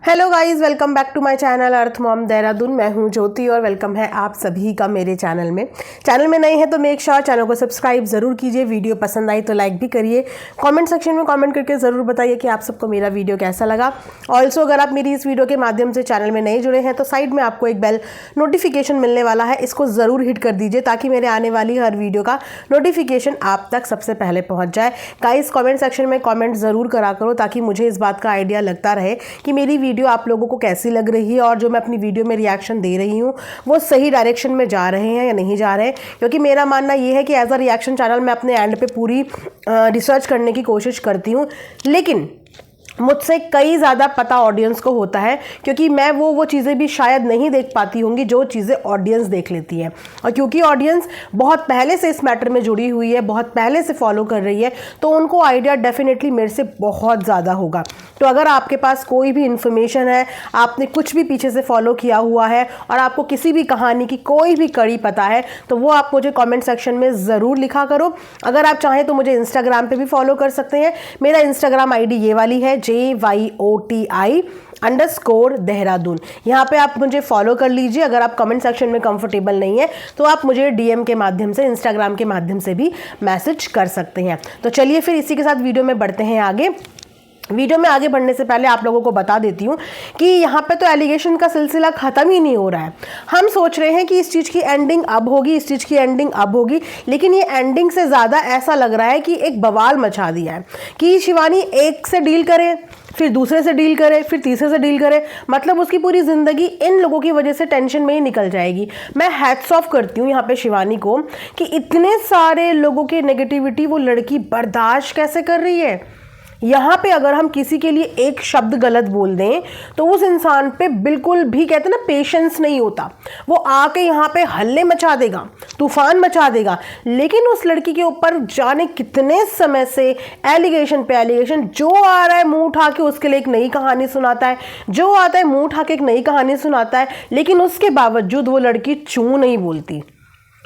Hello guys, welcome back to my channel Earth Mom Dehradun. मैं हूं ज्योति और वेलकम है आप सभी का मेरे चैनल में नए हैं तो मेक श्योर चैनल को सब्सक्राइब ज़रूर कीजिए। वीडियो पसंद आई तो लाइक भी करिए। कमेंट सेक्शन में कमेंट करके ज़रूर बताइए कि आप सबको मेरा वीडियो कैसा लगा। ऑल्सो अगर आप मेरी इस वीडियो के माध्यम से चैनल में नए जुड़े हैं तो साइड में आपको एक बेल नोटिफिकेशन मिलने वाला है, इसको ज़रूर हिट कर दीजिए ताकि मेरे आने वाली हर वीडियो का नोटिफिकेशन आप तक सबसे पहले पहुँच जाए। गाइस, कॉमेंट सेक्शन में कॉमेंट ज़रूर करा करो ताकि मुझे इस बात का आइडिया लगता रहे कि मेरी वीडियो आप लोगों को कैसी लग रही है और जो मैं अपनी वीडियो में रिएक्शन दे रही हूँ वो सही डायरेक्शन में जा रहे हैं या नहीं जा रहे हैं। क्योंकि मेरा मानना ये है कि एज अ रिएक्शन चैनल मैं अपने एंड पे पूरी रिसर्च करने की कोशिश करती हूँ, लेकिन मुझसे कई ज़्यादा पता ऑडियंस को होता है क्योंकि मैं वो चीज़ें भी शायद नहीं देख पाती होंगी जो चीज़ें ऑडियंस देख लेती है। और क्योंकि ऑडियंस बहुत पहले से इस मैटर में जुड़ी हुई है, बहुत पहले से फॉलो कर रही है, तो उनको आइडिया डेफिनेटली मेरे से बहुत ज़्यादा होगा। तो अगर आपके पास कोई भी इन्फॉर्मेशन है, आपने कुछ भी पीछे से फॉलो किया हुआ है और आपको किसी भी कहानी की कोई भी कड़ी पता है तो वो आप मुझे कमेंट सेक्शन में ज़रूर लिखा करो। अगर आप चाहें तो मुझे इंस्टाग्राम पे भी फॉलो कर सकते हैं। मेरा इंस्टाग्राम आईडी ये वाली है JYOTI_देहरादून। यहाँ पे आप मुझे फॉलो कर लीजिए। अगर आप कमेंट सेक्शन में कंफर्टेबल नहीं है तो आप मुझे डीएम के माध्यम से, इंस्टाग्राम के माध्यम से भी मैसेज कर सकते हैं। तो चलिए फिर इसी के साथ वीडियो में बढ़ते हैं आगे। वीडियो में आगे बढ़ने से पहले आप लोगों को बता देती हूँ कि यहाँ पे तो एलिगेशन का सिलसिला ख़त्म ही नहीं हो रहा है। हम सोच रहे हैं कि इस चीज़ की एंडिंग अब होगी, इस चीज़ की एंडिंग अब होगी, लेकिन ये एंडिंग से ज़्यादा ऐसा लग रहा है कि एक बवाल मचा दिया है कि शिवानी एक से डील करे, फिर दूसरे से डील करे, फिर तीसरे से डील करे। मतलब उसकी पूरी ज़िंदगी इन लोगों की वजह से टेंशन में ही निकल जाएगी। मैं हैट्स ऑफ करती हूँ यहाँ पे शिवानी को कि इतने सारे लोगों की नेगेटिविटी वो लड़की बर्दाश्त कैसे कर रही है। यहाँ पे अगर हम किसी के लिए एक शब्द गलत बोल दें तो उस इंसान पे बिल्कुल भी, कहते हैं ना, पेशेंस नहीं होता। वो आके यहाँ पे हल्ले मचा देगा, तूफान मचा देगा। लेकिन उस लड़की के ऊपर जाने कितने समय से एलिगेशन पे एलिगेशन, जो आ रहा है मुंह उठा के उसके लिए एक नई कहानी सुनाता है, जो आता है मुंह उठा के एक नई कहानी सुनाता है, लेकिन उसके बावजूद वो लड़की चूं नहीं बोलती।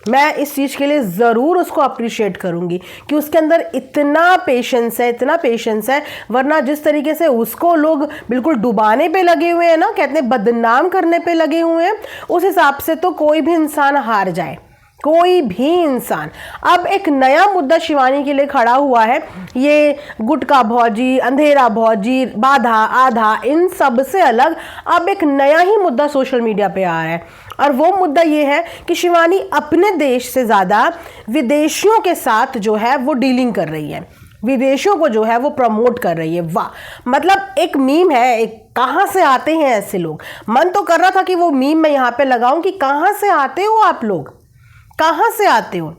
मैं इस चीज़ के लिए ज़रूर उसको अप्रिशिएट करूँगी कि उसके अंदर इतना पेशेंस है, वरना जिस तरीके से उसको लोग बिल्कुल डुबाने पे लगे हुए हैं ना, कहते हैं बदनाम करने पे लगे हुए हैं, उस हिसाब से तो कोई भी इंसान हार जाए, कोई भी इंसान। अब एक नया मुद्दा शिवानी के लिए खड़ा हुआ है। ये गुटका भौजी, अंधेरा भौजी, बाधा आधा, इन सब से अलग अब एक नया ही मुद्दा सोशल मीडिया पे आ रहा है। और वो मुद्दा ये है कि शिवानी अपने देश से ज़्यादा विदेशियों के साथ जो है वो डीलिंग कर रही है, विदेशों को जो है वो प्रमोट कर रही है। वाह, मतलब एक मीम है, एक कहाँ से आते हैं ऐसे लोग। मन तो कर रहा था कि वो मीम मैं यहाँ पे लगाऊं कि कहाँ से आते हो आप लोग, कहाँ से आते हो।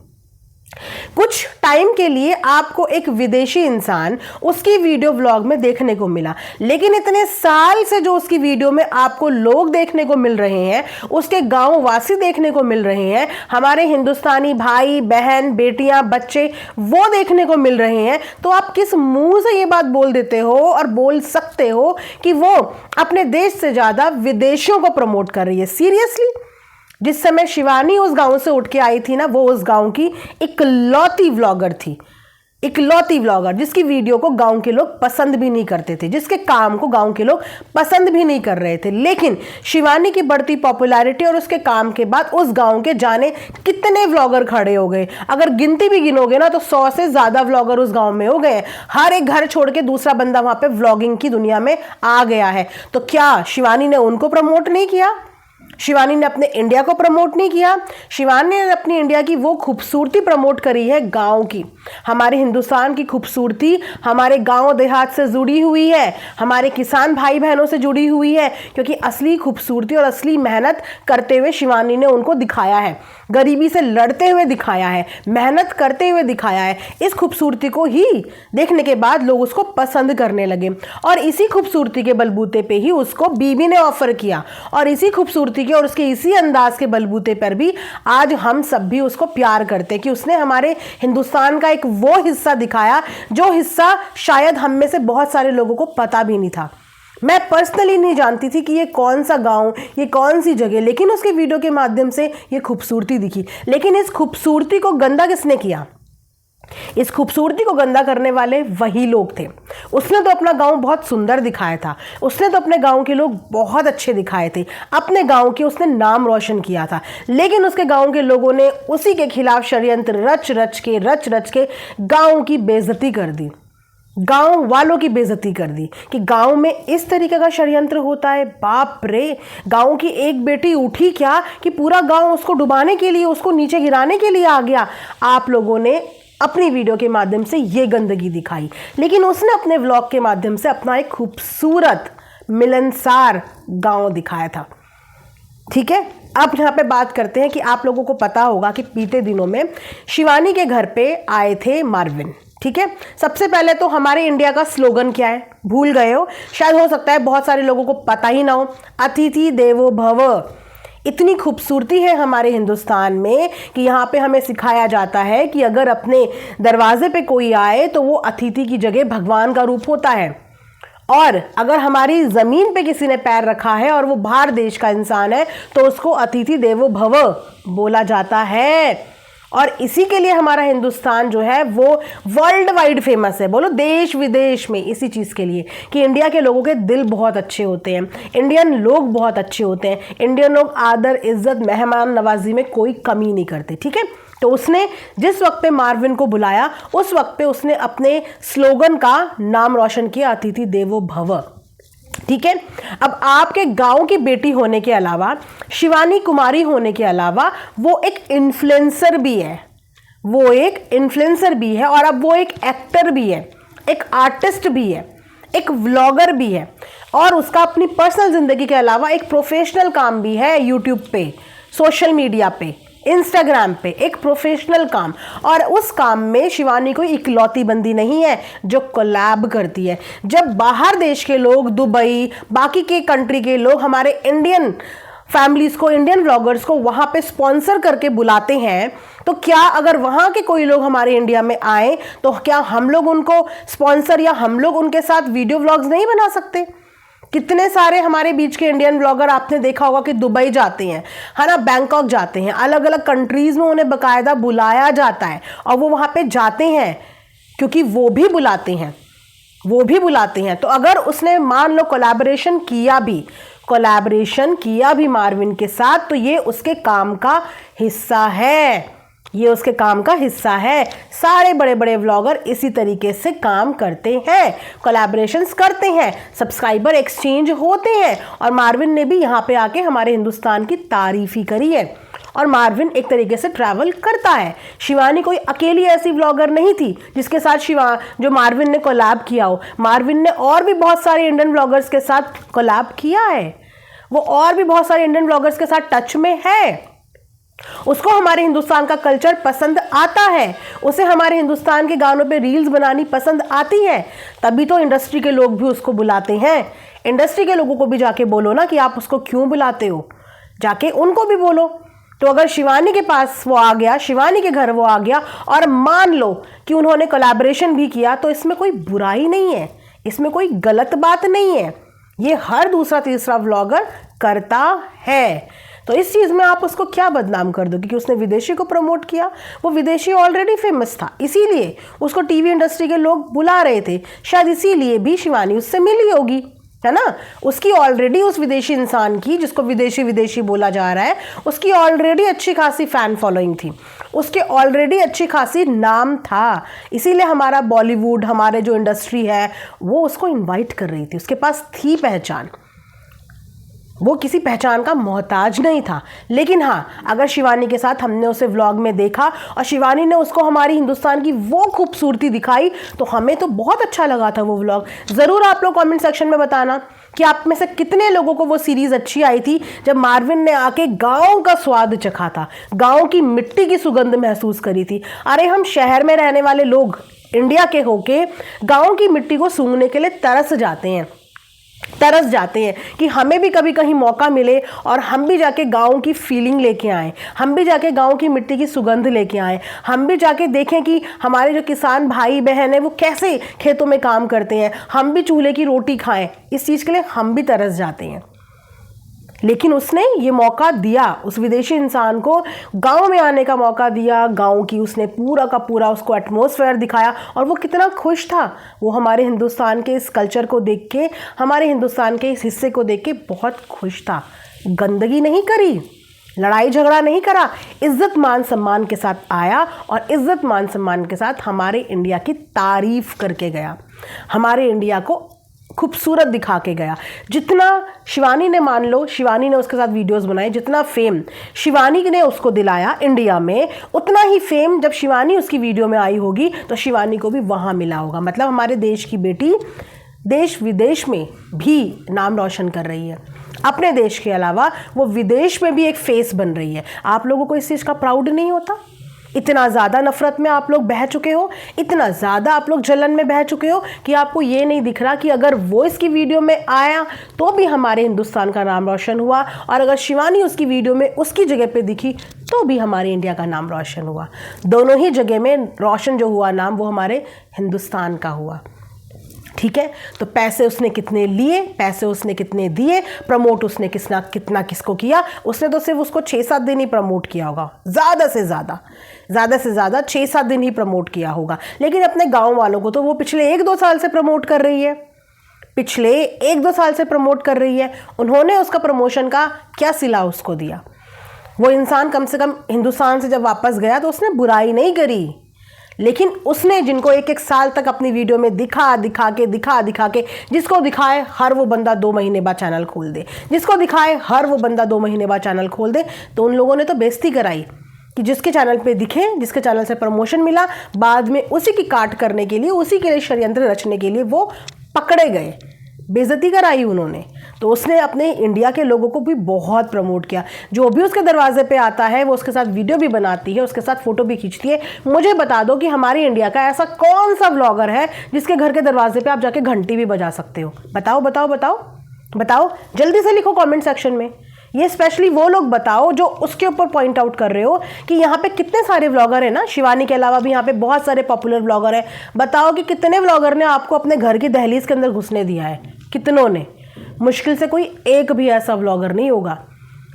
कुछ टाइम के लिए आपको एक विदेशी इंसान उसकी वीडियो व्लॉग में देखने को मिला, लेकिन इतने साल से जो उसकी वीडियो में आपको लोग देखने को मिल रहे हैं, उसके गांव वासी देखने को मिल रहे हैं, हमारे हिंदुस्तानी भाई बहन बेटियां बच्चे वो देखने को मिल रहे हैं, तो आप किस मुंह से ये बात बोल देते हो और बोल सकते हो कि वो अपने देश से ज़्यादा विदेशियों को प्रमोट कर रही है। सीरियसली, जिस समय शिवानी उस गांव से उठ के आई थी ना, वो उस गांव की इकलौती व्लॉगर थी, इकलौती व्लॉगर जिसकी वीडियो को गांव के लोग पसंद भी नहीं करते थे, जिसके काम को गांव के लोग पसंद भी नहीं कर रहे थे। लेकिन शिवानी की बढ़ती पॉपुलैरिटी और उसके काम के बाद उस गांव के जाने कितने व्लॉगर खड़े हो गए। अगर गिनती भी गिनोगे ना तो 100 से ज़्यादा व्लॉगर उस गाँव में हो गए। हर एक घर छोड़ के दूसरा बंदा वहाँ पे व्लॉगिंग की दुनिया में आ गया है। तो क्या शिवानी ने उनको प्रमोट नहीं किया? शिवानी ने अपने इंडिया को प्रमोट नहीं किया? शिवानी ने अपनी इंडिया की वो खूबसूरती प्रमोट करी है गांव की। हमारे हिंदुस्तान की खूबसूरती हमारे गांव देहात से जुड़ी हुई है, हमारे किसान भाई बहनों से जुड़ी हुई है, क्योंकि असली खूबसूरती और असली मेहनत करते हुए शिवानी ने उनको दिखाया है, गरीबी से लड़ते हुए दिखाया है, मेहनत करते हुए दिखाया है। इस खूबसूरती को ही देखने के बाद लोग उसको पसंद करने लगे और इसी खूबसूरती के बलबूते पे ही उसको बीबी ने ऑफर किया और इसी खूबसूरती के और उसके इसी अंदाज के बलबूते पर भी आज हम सब भी उसको प्यार करते हैं कि उसने हमारे हिंदुस्तान का एक वो हिस्सा दिखाया जो हिस्सा शायद हम में से बहुत सारे लोगों को पता भी नहीं था। मैं पर्सनली नहीं जानती थी कि ये कौन सा गांव, ये कौन सी जगह, लेकिन उसके वीडियो के माध्यम से ये खूबसूरती दिखी। लेकिन इस खूबसूरती को गंदा किसने किया? इस खूबसूरती को गंदा करने वाले वही लोग थे। उसने तो अपना गांव बहुत सुंदर दिखाया था, उसने तो अपने गांव के लोग बहुत अच्छे दिखाए थे, अपने गांव के उसने नाम रोशन किया था, लेकिन उसके गांव के लोगों ने उसी के खिलाफ षड्यंत्र रच रच के गांव की बेइज्जती कर दी, गांव वालों की बेइज्जती कर दी कि गांव में इस तरीके का षड्यंत्र होता है। बाप रे, गांव की एक बेटी उठी क्या कि पूरा गांव उसको डुबाने के लिए, उसको नीचे गिराने के लिए आ गया। आप लोगों ने अपनी वीडियो के माध्यम से ये गंदगी दिखाई, लेकिन उसने अपने व्लॉग के माध्यम से अपना एक खूबसूरत मिलनसार गांव दिखाया था। ठीक है, अब यहाँ पे बात करते हैं कि आप लोगों को पता होगा कि बीते दिनों में शिवानी के घर पे आए थे मार्विन। ठीक है, सबसे पहले तो हमारे इंडिया का स्लोगन क्या है, भूल गए हो शायद, हो सकता है बहुत सारे लोगों को पता ही ना हो, अतिथि देवो भव। इतनी खूबसूरती है हमारे हिंदुस्तान में कि यहाँ पे हमें सिखाया जाता है कि अगर अपने दरवाजे पे कोई आए तो वो अतिथि की जगह भगवान का रूप होता है, और अगर हमारी ज़मीन पे किसी ने पैर रखा है और वो बाहर देश का इंसान है तो उसको अतिथि देवो भव बोला जाता है। और इसी के लिए हमारा हिंदुस्तान जो है वो वर्ल्ड वाइड फेमस है, बोलो देश विदेश में, इसी चीज़ के लिए कि इंडिया के लोगों के दिल बहुत अच्छे होते हैं, इंडियन लोग बहुत अच्छे होते हैं, इंडियन लोग आदर इज्जत मेहमान नवाजी में कोई कमी नहीं करते। ठीक है, तो उसने जिस वक्त पे मार्विन को बुलाया उस वक्त पे उसने अपने स्लोगन का नाम रोशन किया, अतिथि देवो भव। ठीक है, अब आपके गांव की बेटी होने के अलावा, शिवानी कुमारी होने के अलावा वो एक इन्फ्लुएंसर भी है, वो एक इन्फ्लुएंसर भी है, और अब वो एक एक्टर भी है, एक आर्टिस्ट भी है, एक व्लॉगर भी है, और उसका अपनी पर्सनल जिंदगी के अलावा एक प्रोफेशनल काम भी है, यूट्यूब पे, सोशल मीडिया पे, इंस्टाग्राम पे, एक प्रोफेशनल काम। और उस काम में शिवानी कोई इकलौती बंदी नहीं है जो कोलैब करती है। जब बाहर देश के लोग, दुबई, बाकी के कंट्री के लोग हमारे इंडियन फैमिलीज को, इंडियन व्लॉगर्स को वहाँ पे स्पॉन्सर करके बुलाते हैं, तो क्या अगर वहाँ के कोई लोग हमारे इंडिया में आए तो क्या हम लोग उनको स्पॉन्सर या हम लोग उनके साथ वीडियो व्लॉग्स नहीं बना सकते? कितने सारे हमारे बीच के इंडियन व्लॉगर आपने देखा होगा कि दुबई जाते हैं, है ना, बैंकॉक जाते हैं, अलग अलग कंट्रीज में उन्हें बकायदा बुलाया जाता है और वो वहाँ पे जाते हैं क्योंकि वो भी बुलाते हैं, वो भी बुलाते हैं। तो अगर उसने मान लो कोलैबोरेशन किया भी मार्विन के साथ, तो ये उसके काम का हिस्सा है, ये उसके काम का हिस्सा है। सारे बड़े बड़े व्लॉगर इसी तरीके से काम करते हैं, कोलैबोरेशंस करते हैं, सब्सक्राइबर एक्सचेंज होते हैं, और मार्विन ने भी यहाँ पे आके हमारे हिंदुस्तान की तारीफ ही करी है। और मार्विन एक तरीके से ट्रैवल करता है। शिवानी कोई अकेली ऐसी व्लॉगर नहीं थी जिसके साथ जो मार्विन ने कोलैब किया हो। मार्विन ने और भी बहुत सारे इंडियन व्लॉगर्स के साथ कोलैब किया है, वो और भी बहुत सारे इंडियन व्लॉगर्स के साथ टच में है। उसको हमारे हिंदुस्तान का कल्चर पसंद आता है, उसे हमारे हिंदुस्तान के गानों पे रील्स बनानी पसंद आती है, तभी तो इंडस्ट्री के लोग भी उसको बुलाते हैं। इंडस्ट्री के लोगों को भी जाके बोलो ना कि आप उसको क्यों बुलाते हो, जाके उनको भी बोलो। तो अगर शिवानी के पास वो आ गया, शिवानी के घर वो आ गया, और मान लो कि उन्होंने कोलैबोरेशन भी किया, तो इसमें कोई बुराई नहीं है, इसमें कोई गलत बात नहीं है, ये हर दूसरा तीसरा व्लॉगर करता है। तो इस चीज़ में आप उसको क्या बदनाम कर दो कि उसने विदेशी को प्रमोट किया? वो विदेशी ऑलरेडी फेमस था, इसीलिए उसको टीवी इंडस्ट्री के लोग बुला रहे थे, शायद इसीलिए भी शिवानी उससे मिली होगी, है ना। उसकी ऑलरेडी उस विदेशी इंसान की, जिसको विदेशी विदेशी बोला जा रहा है, उसकी ऑलरेडी अच्छी खासी फैन फॉलोइंग थी, उसके ऑलरेडी अच्छी खासी नाम था, इसीलिए हमारा बॉलीवुड, हमारे जो इंडस्ट्री है वो उसको इन्वाइट कर रही थी, उसके पास थी पहचान, वो किसी पहचान का मोहताज नहीं था। लेकिन हाँ, अगर शिवानी के साथ हमने उसे व्लॉग में देखा और शिवानी ने उसको हमारी हिंदुस्तान की वो खूबसूरती दिखाई, तो हमें तो बहुत अच्छा लगा था वो व्लॉग। ज़रूर आप लोग कमेंट सेक्शन में बताना कि आप में से कितने लोगों को वो सीरीज़ अच्छी आई थी जब मार्विन ने आके गाँव का स्वाद चखा था, गाँव की मिट्टी की सुगंध महसूस करी थी। अरे हम शहर में रहने वाले लोग इंडिया के होके गाँव की मिट्टी को सूंघने के लिए तरस जाते हैं कि हमें भी कभी कहीं मौका मिले और हम भी जाके गाँव की फीलिंग लेके आएँ, हम भी जाके गाँव की मिट्टी की सुगंध लेके आएँ, हम भी जाके देखें कि हमारे जो किसान भाई बहन हैं वो कैसे खेतों में काम करते हैं, हम भी चूल्हे की रोटी खाएं। इस चीज़ के लिए हम भी तरस जाते हैं। लेकिन उसने ये मौका दिया, उस विदेशी इंसान को गांव में आने का मौका दिया, गांव की उसने पूरा का पूरा उसको एटमॉस्फेयर दिखाया और वो कितना खुश था। वो हमारे हिंदुस्तान के इस कल्चर को देख के, हमारे हिंदुस्तान के इस हिस्से को देख के बहुत खुश था। गंदगी नहीं करी, लड़ाई झगड़ा नहीं करा, इज्जत मान सम्मान के साथ आया और इज्जत मान सम्मान के साथ हमारे इंडिया की तारीफ करके गया, हमारे इंडिया को खूबसूरत दिखा के गया। जितना शिवानी ने, मान लो शिवानी ने उसके साथ वीडियोस बनाए, जितना फेम शिवानी ने उसको दिलाया इंडिया में, उतना ही फेम जब शिवानी उसकी वीडियो में आई होगी तो शिवानी को भी वहाँ मिला होगा। मतलब हमारे देश की बेटी देश विदेश में भी नाम रोशन कर रही है। अपने देश के अलावा वो विदेश में भी एक फेस बन रही है। आप लोगों को इस चीज़ का प्राउड नहीं होता? इतना ज़्यादा नफरत में आप लोग बह चुके हो, इतना ज़्यादा आप लोग जलन में बह चुके हो कि आपको ये नहीं दिख रहा कि अगर वो इसकी वीडियो में आया तो भी हमारे हिंदुस्तान का नाम रोशन हुआ, और अगर शिवानी उसकी वीडियो में उसकी जगह पे दिखी तो भी हमारे इंडिया का नाम रोशन हुआ। दोनों ही जगह में रोशन जो हुआ नाम वो हमारे हिंदुस्तान का हुआ। ठीक है, तो पैसे उसने कितने लिए, पैसे उसने कितने दिए, प्रमोट उसने कितना किसको किया? उसने तो सिर्फ उसको 6-7 दिन ही प्रमोट किया होगा, ज़्यादा से ज़्यादा 6-7 दिन ही प्रमोट किया होगा। लेकिन अपने गांव वालों को तो वो पिछले 1-2 साल से प्रमोट कर रही है, पिछले 1-2 साल से प्रमोट कर रही है। उन्होंने उसका प्रमोशन का क्या सिला उसको दिया? वो इंसान कम से कम हिंदुस्तान से जब वापस गया तो उसने बुराई नहीं करी, लेकिन उसने जिनको 1-1 साल तक अपनी वीडियो में दिखा के, जिसको दिखाए हर वो बंदा 2 महीने बाद चैनल खोल दे, जिसको दिखाए हर वो बंदा 2 महीने बाद चैनल खोल दे, तो उन लोगों ने तो बेइज्जती कराई कि जिसके चैनल पे दिखे, जिसके चैनल से प्रमोशन मिला, बाद में उसी की काट करने के लिए, उसी के लिए षड्यंत्र रचने के लिए वो पकड़े गए, बेइज्जती कराई उन्होंने। तो उसने अपने इंडिया के लोगों को भी बहुत प्रमोट किया। जो भी उसके दरवाजे पे आता है वो उसके साथ वीडियो भी बनाती है, उसके साथ फोटो भी खींचती है। मुझे बता दो कि हमारे इंडिया का ऐसा कौन सा व्लॉगर है जिसके घर के दरवाजे पे आप जाके घंटी भी बजा सकते हो? बताओ बताओ बताओ बताओ, जल्दी से लिखो कमेंट सेक्शन में। ये स्पेशली वो लोग बताओ जो उसके ऊपर पॉइंट आउट कर रहे हो कि यहाँ पे कितने सारे व्लॉगर हैं ना, शिवानी के अलावा भी यहाँ पे बहुत सारे पॉपुलर व्लॉगर हैं। बताओ कि कितने व्लॉगर ने आपको अपने घर की दहलीज के अंदर घुसने दिया है? कितनों ने? मुश्किल से कोई एक भी ऐसा व्लॉगर नहीं होगा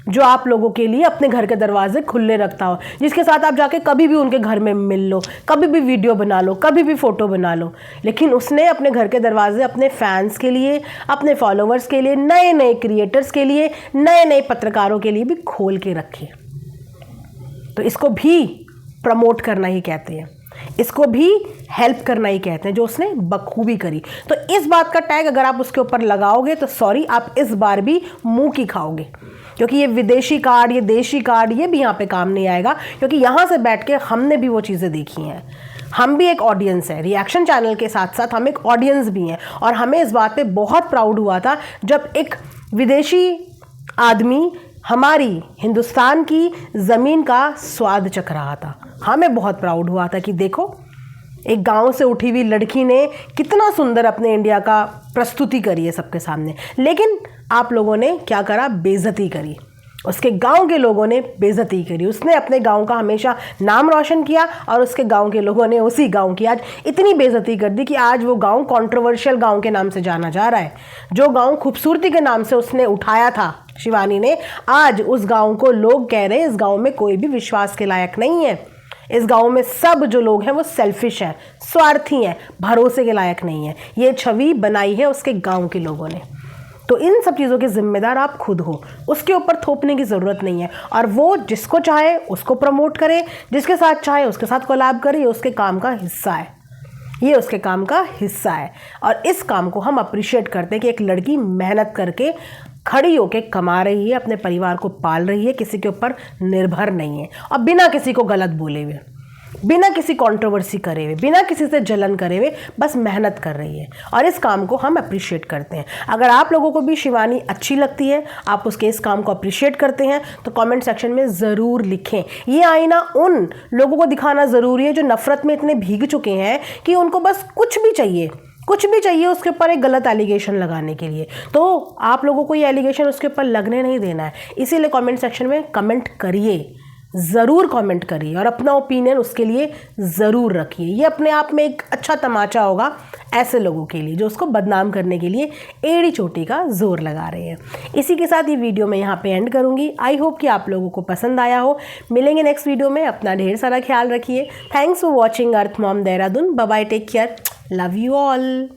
जो आप लोगों के लिए अपने घर के दरवाजे खुले रखता हो, जिसके साथ आप जाके कभी भी उनके घर में मिल लो, कभी भी वीडियो बना लो, कभी भी फोटो बना लो। लेकिन उसने अपने घर के दरवाजे अपने फैंस के लिए, अपने फॉलोअर्स के लिए, नए नए क्रिएटर्स के लिए, नए नए पत्रकारों के लिए भी खोल के रखे। तो इसको भी प्रमोट करना ही कहते हैं, इसको भी हेल्प करना ही कहते हैं, जो उसने बखूबी करी। तो इस बात का टैग अगर आप उसके ऊपर लगाओगे तो सॉरी, आप इस बार भी मुंह की खाओगे, क्योंकि ये विदेशी कार्ड, ये देशी कार्ड, ये भी यहाँ पे काम नहीं आएगा। क्योंकि यहाँ से बैठ के हमने भी वो चीज़ें देखी हैं, हम भी एक ऑडियंस है, रिएक्शन चैनल के साथ साथ हम एक ऑडियंस भी हैं। और हमें इस बात पे बहुत प्राउड हुआ था जब एक विदेशी आदमी हमारी हिंदुस्तान की ज़मीन का स्वाद चख रहा था। हमें बहुत प्राउड हुआ था कि देखो, एक गांव से उठी हुई लड़की ने कितना सुंदर अपने इंडिया का प्रस्तुति करी है सबके सामने। लेकिन आप लोगों ने क्या करा? बेइज्जती करी, उसके गांव के लोगों ने बेइज्जती करी। उसने अपने गांव का हमेशा नाम रोशन किया और उसके गांव के लोगों ने उसी गांव की आज इतनी बेइज्जती कर दी कि आज वो गांव कंट्रोवर्शियल गांव के नाम से जाना जा रहा है। जो गांव खूबसूरती के नाम से उसने उठाया था शिवानी ने, आज उस गांव को लोग कह रहे हैं इस गांव में कोई भी विश्वास के लायक नहीं है, इस गांव में सब जो लोग हैं वो सेल्फिश हैं, स्वार्थी हैं, भरोसे के लायक नहीं है। ये छवि बनाई है उसके गांव के लोगों ने। तो इन सब चीज़ों के जिम्मेदार आप खुद हो, उसके ऊपर थोपने की ज़रूरत नहीं है। और वो जिसको चाहे उसको प्रमोट करे, जिसके साथ चाहे उसके साथ कोलैब करे, ये उसके काम का हिस्सा है, ये उसके काम का हिस्सा है। और इस काम को हम अप्रिशिएट करते हैं कि एक लड़की मेहनत करके खड़ी होके कमा रही है, अपने परिवार को पाल रही है, किसी के ऊपर निर्भर नहीं है, और बिना किसी को गलत बोले हुए, बिना किसी कंट्रोवर्सी करे हुए, बिना किसी से जलन करे हुए बस मेहनत कर रही है। और इस काम को हम अप्रिशिएट करते हैं। अगर आप लोगों को भी शिवानी अच्छी लगती है, आप उसके इस काम को अप्रिशिएट करते हैं, तो कमेंट सेक्शन में ज़रूर लिखें। ये आईना उन लोगों को दिखाना ज़रूरी है जो नफ़रत में इतने भीग चुके हैं कि उनको बस कुछ भी चाहिए उसके ऊपर एक गलत एलिगेशन लगाने के लिए। तो आप लोगों को ये एलिगेशन उसके ऊपर लगने नहीं देना है, इसीलिए कमेंट सेक्शन में कमेंट करिए, ज़रूर कमेंट करिए और अपना ओपिनियन उसके लिए ज़रूर रखिए। ये अपने आप में एक अच्छा तमाचा होगा ऐसे लोगों के लिए जो उसको बदनाम करने के लिए एड़ी चोटी का जोर लगा रहे हैं। इसी के साथ ये वीडियो मैं यहाँ पे एंड करूँगी। आई होप कि आप लोगों को पसंद आया हो। मिलेंगे नेक्स्ट वीडियो में। अपना ढेर सारा ख्याल रखिए। Thanks for watching Earth Mom Dehradun. Bye bye, take care, love you all.